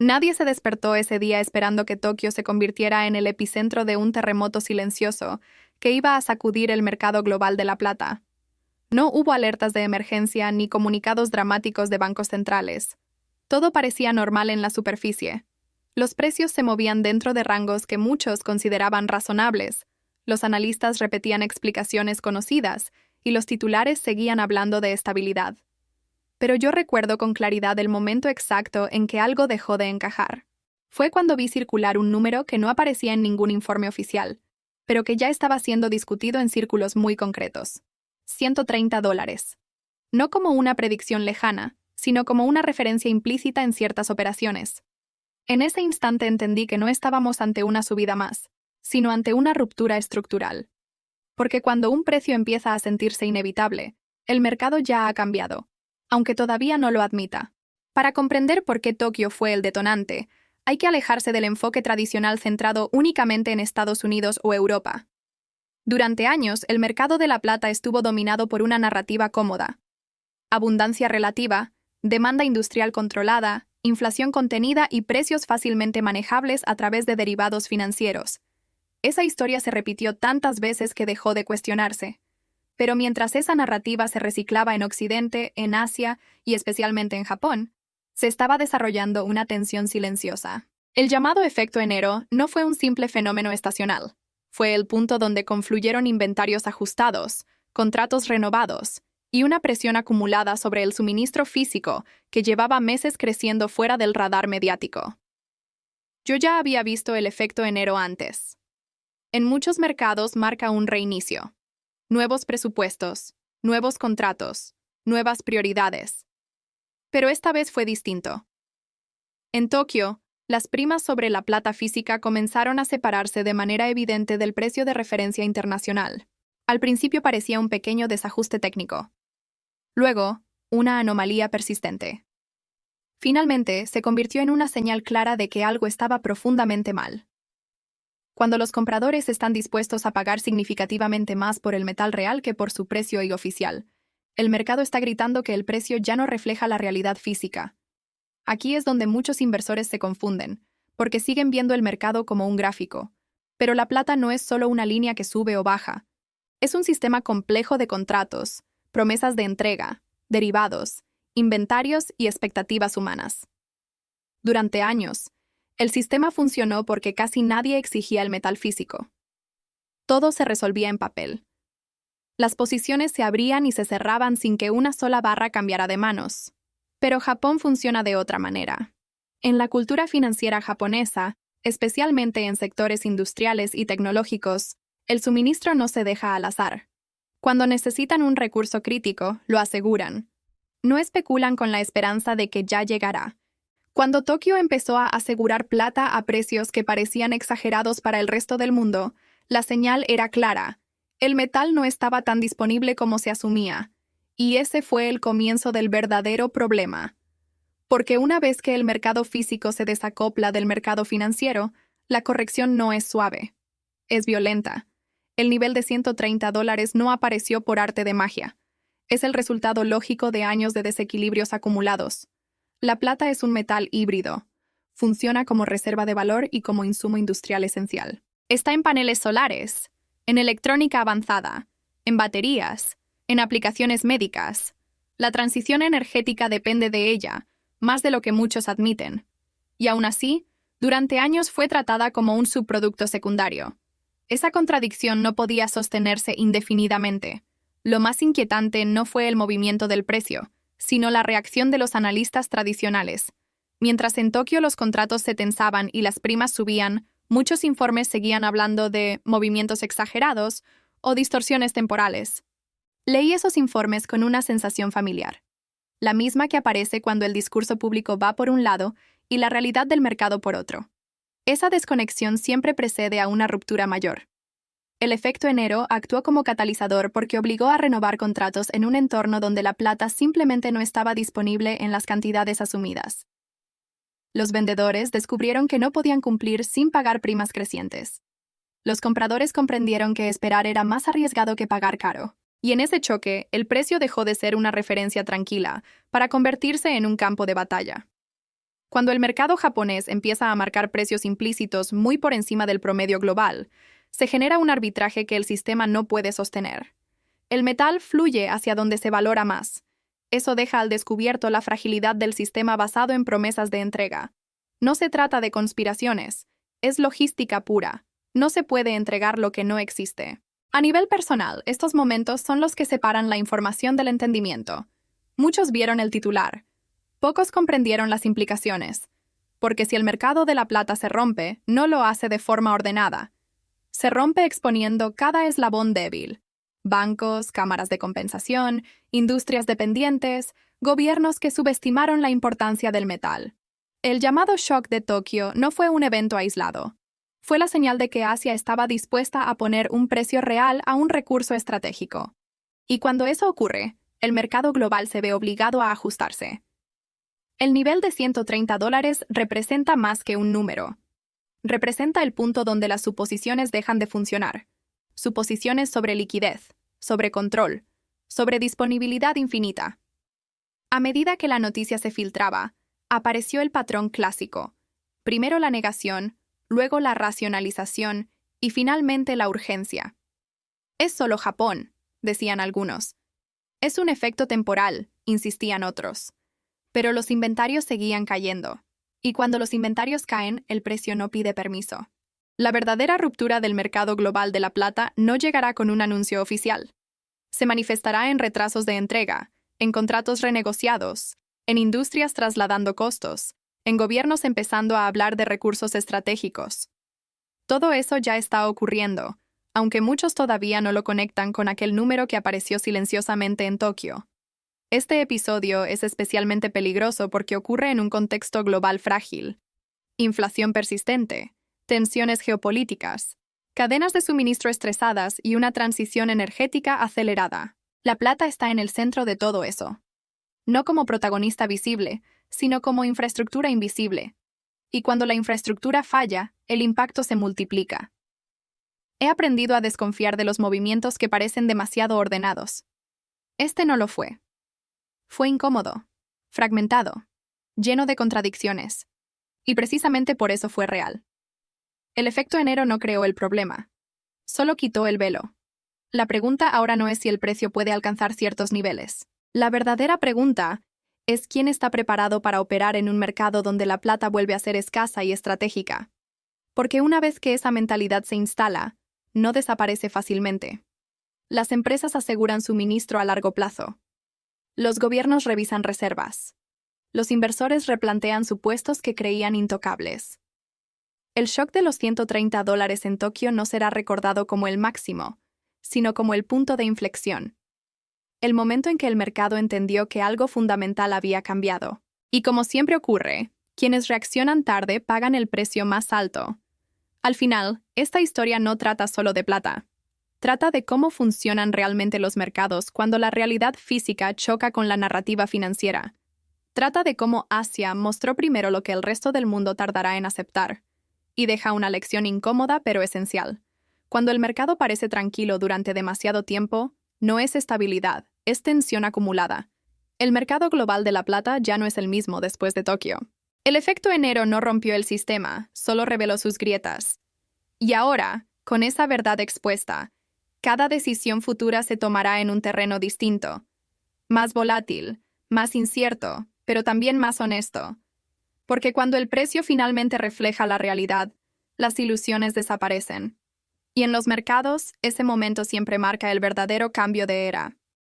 Nadie se despertó ese día esperando que Tokio se convirtiera en el epicentro de un terremoto silencioso que iba a sacudir el mercado global de la plata. No hubo alertas de emergencia ni comunicados dramáticos de bancos centrales. Todo parecía normal en la superficie. Los precios se movían dentro de rangos que muchos consideraban razonables. Los analistas repetían explicaciones conocidas y los titulares seguían hablando de estabilidad. Pero yo recuerdo con claridad el momento exacto en que algo dejó de encajar. Fue cuando vi circular un número que no aparecía en ningún informe oficial, pero que ya estaba siendo discutido en círculos muy concretos. $130. No como una predicción lejana, sino como una referencia implícita en ciertas operaciones. En ese instante entendí que no estábamos ante una subida más, sino ante una ruptura estructural. Porque cuando un precio empieza a sentirse inevitable, el mercado ya ha cambiado, aunque todavía no lo admita. Para comprender por qué Tokio fue el detonante, hay que alejarse del enfoque tradicional centrado únicamente en Estados Unidos o Europa. Durante años, el mercado de la plata estuvo dominado por una narrativa cómoda. Abundancia relativa, demanda industrial controlada, inflación contenida y precios fácilmente manejables a través de derivados financieros. Esa historia se repitió tantas veces que dejó de cuestionarse. Pero mientras esa narrativa se reciclaba en Occidente, en Asia y especialmente en Japón, se estaba desarrollando una tensión silenciosa. El llamado efecto enero no fue un simple fenómeno estacional. Fue el punto donde confluyeron inventarios ajustados, contratos renovados y una presión acumulada sobre el suministro físico que llevaba meses creciendo fuera del radar mediático. Yo ya había visto el efecto enero antes. En muchos mercados marca un reinicio. Nuevos presupuestos, nuevos contratos, nuevas prioridades. Pero esta vez fue distinto. En Tokio, las primas sobre la plata física comenzaron a separarse de manera evidente del precio de referencia internacional. Al principio parecía un pequeño desajuste técnico. Luego, una anomalía persistente. Finalmente, se convirtió en una señal clara de que algo estaba profundamente mal. Cuando los compradores están dispuestos a pagar significativamente más por el metal real que por su precio y oficial, el mercado está gritando que el precio ya no refleja la realidad física. Aquí es donde muchos inversores se confunden, porque siguen viendo el mercado como un gráfico. Pero la plata no es solo una línea que sube o baja. Es un sistema complejo de contratos, promesas de entrega, derivados, inventarios y expectativas humanas. Durante años, el sistema funcionó porque casi nadie exigía el metal físico. Todo se resolvía en papel. Las posiciones se abrían y se cerraban sin que una sola barra cambiara de manos. Pero Japón funciona de otra manera. En la cultura financiera japonesa, especialmente en sectores industriales y tecnológicos, el suministro no se deja al azar. Cuando necesitan un recurso crítico, lo aseguran. No especulan con la esperanza de que ya llegará. Cuando Tokio empezó a asegurar plata a precios que parecían exagerados para el resto del mundo, la señal era clara. El metal no estaba tan disponible como se asumía. Y ese fue el comienzo del verdadero problema. Porque una vez que el mercado físico se desacopla del mercado financiero, la corrección no es suave. Es violenta. El nivel de $130 no apareció por arte de magia. Es el resultado lógico de años de desequilibrios acumulados. La plata es un metal híbrido. Funciona como reserva de valor y como insumo industrial esencial. Está en paneles solares, en electrónica avanzada, en baterías, en aplicaciones médicas. La transición energética depende de ella, más de lo que muchos admiten. Y aún así, durante años fue tratada como un subproducto secundario. Esa contradicción no podía sostenerse indefinidamente. Lo más inquietante no fue el movimiento del precio, sino la reacción de los analistas tradicionales. Mientras en Tokio los contratos se tensaban y las primas subían, muchos informes seguían hablando de movimientos exagerados o distorsiones temporales. Leí esos informes con una sensación familiar, la misma que aparece cuando el discurso público va por un lado y la realidad del mercado por otro. Esa desconexión siempre precede a una ruptura mayor. El efecto enero actuó como catalizador porque obligó a renovar contratos en un entorno donde la plata simplemente no estaba disponible en las cantidades asumidas. Los vendedores descubrieron que no podían cumplir sin pagar primas crecientes. Los compradores comprendieron que esperar era más arriesgado que pagar caro. Y en ese choque, el precio dejó de ser una referencia tranquila para convertirse en un campo de batalla. Cuando el mercado japonés empieza a marcar precios implícitos muy por encima del promedio global, se genera un arbitraje que el sistema no puede sostener. El metal fluye hacia donde se valora más. Eso deja al descubierto la fragilidad del sistema basado en promesas de entrega. No se trata de conspiraciones, es logística pura. No se puede entregar lo que no existe. A nivel personal, estos momentos son los que separan la información del entendimiento. Muchos vieron el titular. Pocos comprendieron las implicaciones. Porque si el mercado de la plata se rompe, no lo hace de forma ordenada. Se rompe exponiendo cada eslabón débil. Bancos, cámaras de compensación, industrias dependientes, gobiernos que subestimaron la importancia del metal. El llamado shock de Tokio no fue un evento aislado. Fue la señal de que Asia estaba dispuesta a poner un precio real a un recurso estratégico. Y cuando eso ocurre, el mercado global se ve obligado a ajustarse. El nivel de $130 representa más que un número. Representa el punto donde las suposiciones dejan de funcionar. Suposiciones sobre liquidez, sobre control, sobre disponibilidad infinita. A medida que la noticia se filtraba, apareció el patrón clásico. Primero la negación, luego la racionalización y finalmente la urgencia. Es solo Japón, decían algunos. Es un efecto temporal, insistían otros. Pero los inventarios seguían cayendo. Y cuando los inventarios caen, el precio no pide permiso. La verdadera ruptura del mercado global de la plata no llegará con un anuncio oficial. Se manifestará en retrasos de entrega, en contratos renegociados, en industrias trasladando costos, en gobiernos empezando a hablar de recursos estratégicos. Todo eso ya está ocurriendo, aunque muchos todavía no lo conectan con aquel número que apareció silenciosamente en Tokio. Este episodio es especialmente peligroso porque ocurre en un contexto global frágil. Inflación persistente, tensiones geopolíticas, cadenas de suministro estresadas y una transición energética acelerada. La plata está en el centro de todo eso. No como protagonista visible, sino como infraestructura invisible. Y cuando la infraestructura falla, el impacto se multiplica. He aprendido a desconfiar de los movimientos que parecen demasiado ordenados. Este no lo fue. Fue incómodo, fragmentado, lleno de contradicciones. Y precisamente por eso fue real. El efecto enero no creó el problema. Solo quitó el velo. La pregunta ahora no es si el precio puede alcanzar ciertos niveles. La verdadera pregunta es quién está preparado para operar en un mercado donde la plata vuelve a ser escasa y estratégica. Porque una vez que esa mentalidad se instala, no desaparece fácilmente. Las empresas aseguran suministro a largo plazo. Los gobiernos revisan reservas. Los inversores replantean supuestos que creían intocables. El shock de los $130 en Tokio no será recordado como el máximo, sino como el punto de inflexión. El momento en que el mercado entendió que algo fundamental había cambiado. Y como siempre ocurre, quienes reaccionan tarde pagan el precio más alto. Al final, esta historia no trata solo de plata. Trata de cómo funcionan realmente los mercados cuando la realidad física choca con la narrativa financiera. Trata de cómo Asia mostró primero lo que el resto del mundo tardará en aceptar. Y deja una lección incómoda pero esencial. Cuando el mercado parece tranquilo durante demasiado tiempo, no es estabilidad, es tensión acumulada. El mercado global de la plata ya no es el mismo después de Tokio. El efecto enero no rompió el sistema, solo reveló sus grietas. Y ahora, con esa verdad expuesta, cada decisión futura se tomará en un terreno distinto. Más volátil, más incierto, pero también más honesto. Porque cuando el precio finalmente refleja la realidad, las ilusiones desaparecen. Y en los mercados, ese momento siempre marca el verdadero cambio de era.